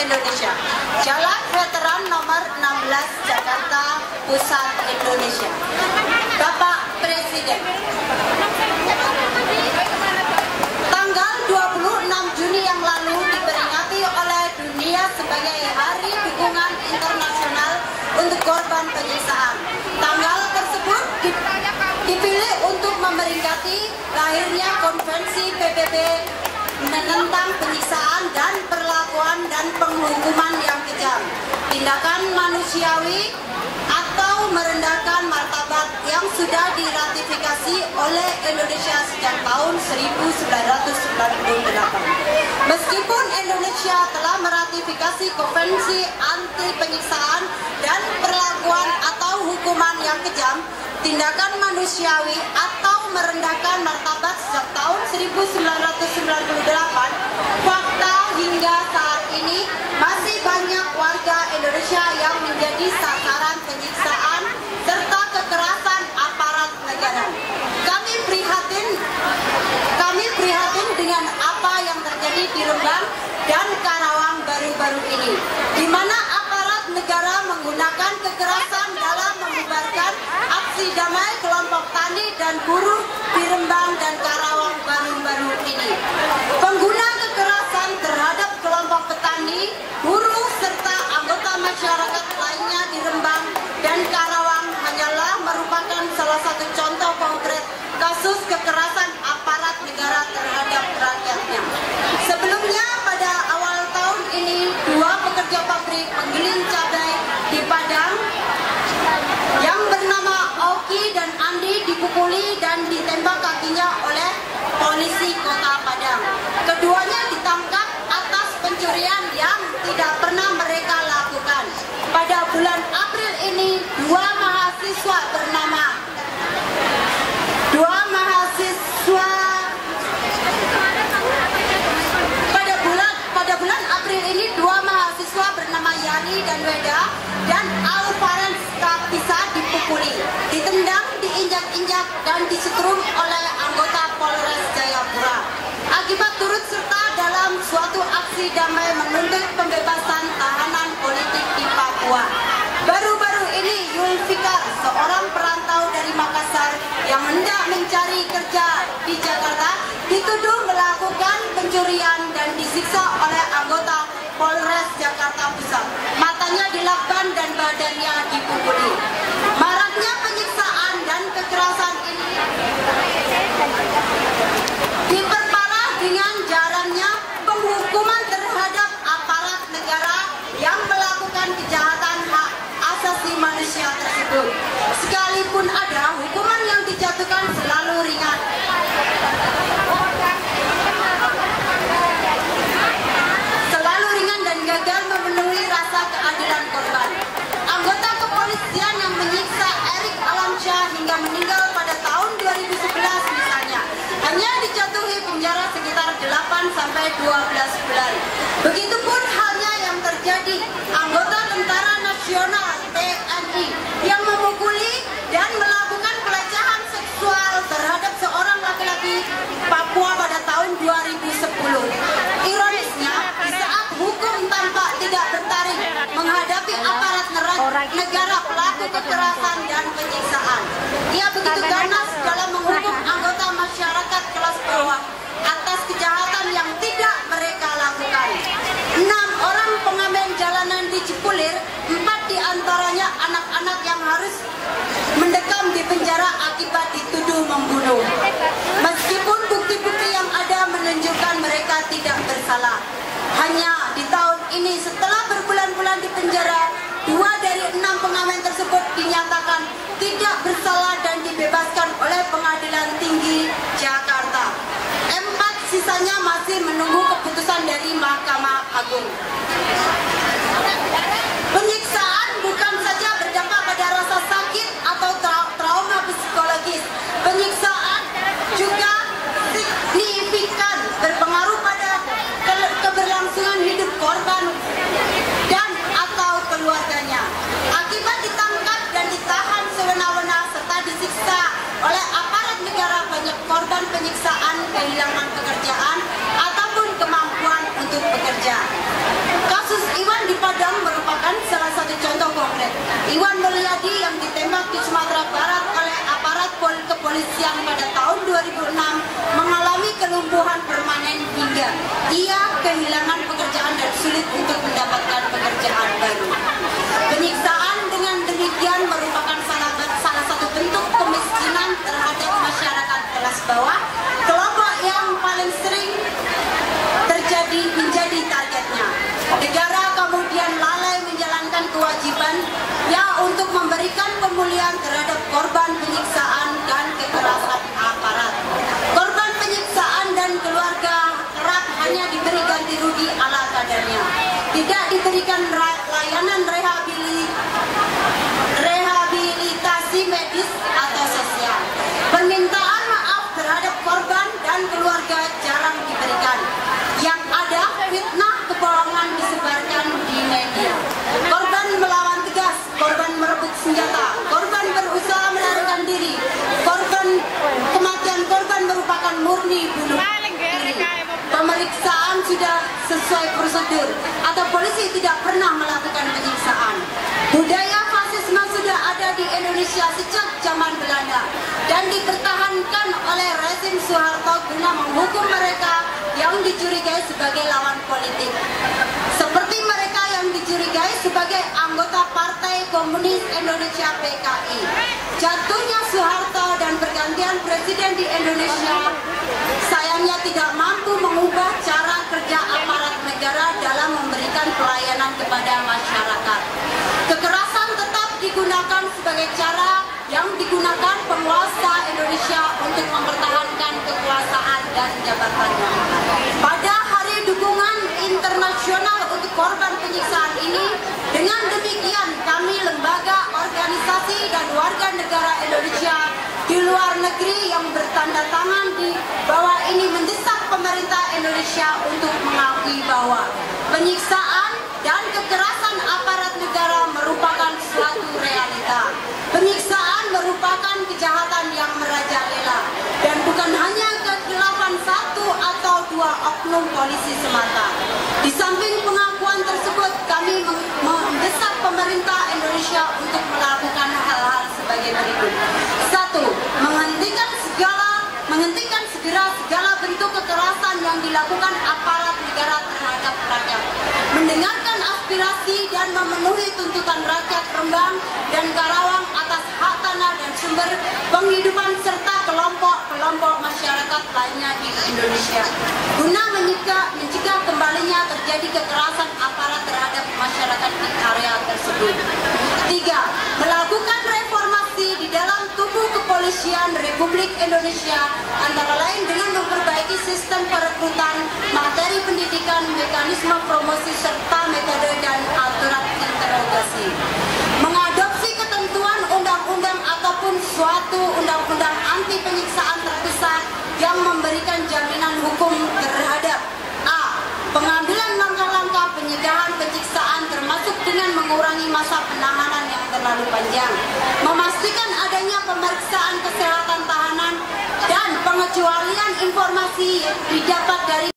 Indonesia. Jalan Veteran nomor 16 Jakarta Pusat Indonesia. Bapak Presiden, tanggal 26 Juni yang lalu diperingati oleh dunia sebagai Hari Dukungan Internasional untuk Korban Penyiksaan. Tanggal tersebut dipilih untuk memperingati lahirnya Konvensi PBB menentang penyiksaan dan perlakuan dan penghukuman yang kejam, tindakan manusiawi atau merendahkan martabat yang sudah diratifikasi oleh Indonesia sejak tahun 1998. Meskipun Indonesia telah meratifikasi Konvensi Anti Penyiksaan dan Perlakuan atau Hukuman yang Kejam, tindakan manusiawi atau merendahkan martabat sejak tahun 1998, fakta hingga saat ini masih banyak warga Indonesia yang menjadi sasaran penyiksaan serta kekerasan aparat negara. Kami prihatin dengan apa yang terjadi di Rembang dan Karawang baru-baru ini, di mana aparat negara menggunakan kekerasan dalam membubarkan aksi damai kelompok tani dan buruh di Rembang dan Karawang baru-baru ini. Pengguna kekerasan terhadap kelompok petani, buruh, serta anggota masyarakat lainnya di Rembang dan Karawang hanyalah merupakan salah satu contoh konkret kasus kekerasan aparat negara terhadap rakyatnya. Sebelumnya pada awal tahun ini, 2 pekerja pabrik penggiling cabai di Padang yang bernama Oki dan Andi dipukuli dan ditembak kakinya oleh polisi Kota Padang. Keduanya ditangkap atas pencurian yang tidak pernah mereka lakukan. Pada bulan April ini, dua mahasiswa bernama Yani dan Weda dan Alvarez Kapisa dipukuli, ditendang, diinjak-injak dan disetrum oleh anggota Polres Jayapura. Akibat turut serta dalam suatu aksi damai menuntut pembebasan tahanan politik di Papua. Baru-baru ini Yulfikar, seorang perantau dari Makassar yang hendak mencari kerja di Jakarta, dituduh melakukan pencurian dan disiksa oleh anggota Polres Jakarta Pusat. Matanya dilakban dan badannya dipukuli. Maraknya penyiksaan dan kekerasan ini diperparah dengan jalannya penghukuman terhadap aparat negara yang melakukan kejahatan hak asasi manusia tersebut. Sekalipun ada hukuman yang dijatuhkan selalu ringan. Gagal memenuhi rasa keadilan korban. Anggota kepolisian yang menyiksa Erik Alamsyah hingga meninggal pada tahun 2011 misalnya, hanya dijatuhi penjara sekitar 8 sampai 12 bulan. Begitupun halnya yang terjadi anggota Tentara Nasional TNI yang memukuli dan melakukan pelecehan seksual terhadap seorang laki-laki Papua pada tahun 2010. Ironisnya, di saat hukum tampak tidak bertaring menghadapi aparat negara pelaku kekerasan dan penyiksaan, ia begitu ganas dalam menghukum anggota masyarakat kelas bawah atas kejahatan yang tidak mereka lakukan. 6 orang pengamen jalanan di Cipulir, 4 diantaranya anak-anak yang harus mendekam di penjara akibat dituduh membunuh. Meskipun bukti-bukti yang ada menunjukkan mereka tidak bersalah. Hanya di tahun ini setelah berbulan-bulan di penjara, 2 dari 6 pengamen tersebut dinyatakan tidak bersalah dan dibebaskan oleh Pengadilan Tinggi Jakarta. 4 sisanya masih menunggu keputusan dari Mahkamah Agung. Penyiksaan bukan saja berdampak pada rasa sakit atau trauma psikologis. Penyiksaan juga signifikan berpengaruh pada keberlangsungan hidup korban dan atau keluarganya. Akibat ditangkap dan ditahan sewena-wena serta disiksa oleh aparat negara, banyak korban penyiksaan kehilangan pekerjaan ataupun kemampuan untuk bekerja. Kasus Iwan Mulyadi yang ditembak di Sumatera Barat oleh aparat kepolisian pada tahun 2006 mengalami kelumpuhan permanen hingga ia kehilangan pekerjaan dan sulit untuk mendapatkan pekerjaan baru. Penyiksaan dengan demikian merupakan salah satu bentuk kemiskinan terhadap masyarakat kelas bawah, kelompok yang paling sering menjadi targetnya. Negara kemudian lalai menjalankan kewajibannya untuk memberikan pemulihan terhadap korban penyiksaan dan kekerasan aparat. Korban penyiksaan dan keluarga kerap hanya diberi ganti rugi ala kadarnya. Tidak diberikan layanan rehabilitasi medis atau sosial. Permintaan maaf terhadap korban dan keluarga jarang diberikan. Yang ada fitnah kebohongan disebarkan di media. Korban melawan tegas, korban merebut senjata, korban berusaha melarikan diri, kematian korban merupakan murni bunuh diri. Pemeriksaan sudah sesuai prosedur atau polisi tidak pernah melakukan penyiksaan. Budaya fasisme sudah ada di Indonesia sejak zaman Belanda dan dipertahankan oleh rezim Soeharto guna menghukum mereka yang dicurigai sebagai lawan politik, seperti mereka yang dicurigai sebagai anggota Partai Komunis Indonesia (PKI). Jatuhnya Soeharto dan pergantian presiden di Indonesia sayangnya tidak mampu mengubah cara kerja aparat negara dalam memberikan pelayanan kepada masyarakat. Kekerasan tetap digunakan sebagai cara yang digunakan penguasa Indonesia untuk mempertahankan kekuasaan dan jabatannya. Pada Hari Dukungan Internasional untuk korban penyiksaan ini, dengan demikian kami lembaga, organisasi, dan warga negara Indonesia di luar negeri yang bertanda tangan di bawah ini mendesak pemerintah Indonesia untuk mengakui bahwa penyiksaan dan kekerasan aparat negara merupakan suatu realita. Penyiksaan merupakan kejahatan yang merajalela dan bukan hanya kekeliruan satu atau dua oknum polisi semata. Di samping pengakuan tersebut, kami mendesak pemerintah Indonesia untuk melakukan hal-hal sebagai berikut. 1. Menghentikan segera segala bentuk kekerasan yang dilakukan aparat negara terhadap rakyat. Mendengarkan aspirasi dan memenuhi tuntutan rakyat Rembang dan Karawang atas hak tanah dan sumber penghidupan serta kelompok-kelompok masyarakat lainnya di Indonesia, guna mencegah kembalinya terjadi kekerasan aparat terhadap masyarakat di area tersebut. 3. Melakukan reformasi di dalam tubuh kepolisian Republik Indonesia, antara lain dengan memperbaiki sistem perekrutan, materi pendidikan, mekanisme promosi serta metode dan aturan interogasi. Mengadopsi ketentuan undang-undang ataupun suatu undang-undang anti penyiksaan terpisah yang memberikan jaminan hukum terhadap a. pengambilan langkah-langkah pencegahan penyiksaan termasuk dengan mengurangi masa penahanan yang terlalu panjang, memastikan adanya pemeriksaan kesehatan tahanan dan pengecualian informasi didapat dari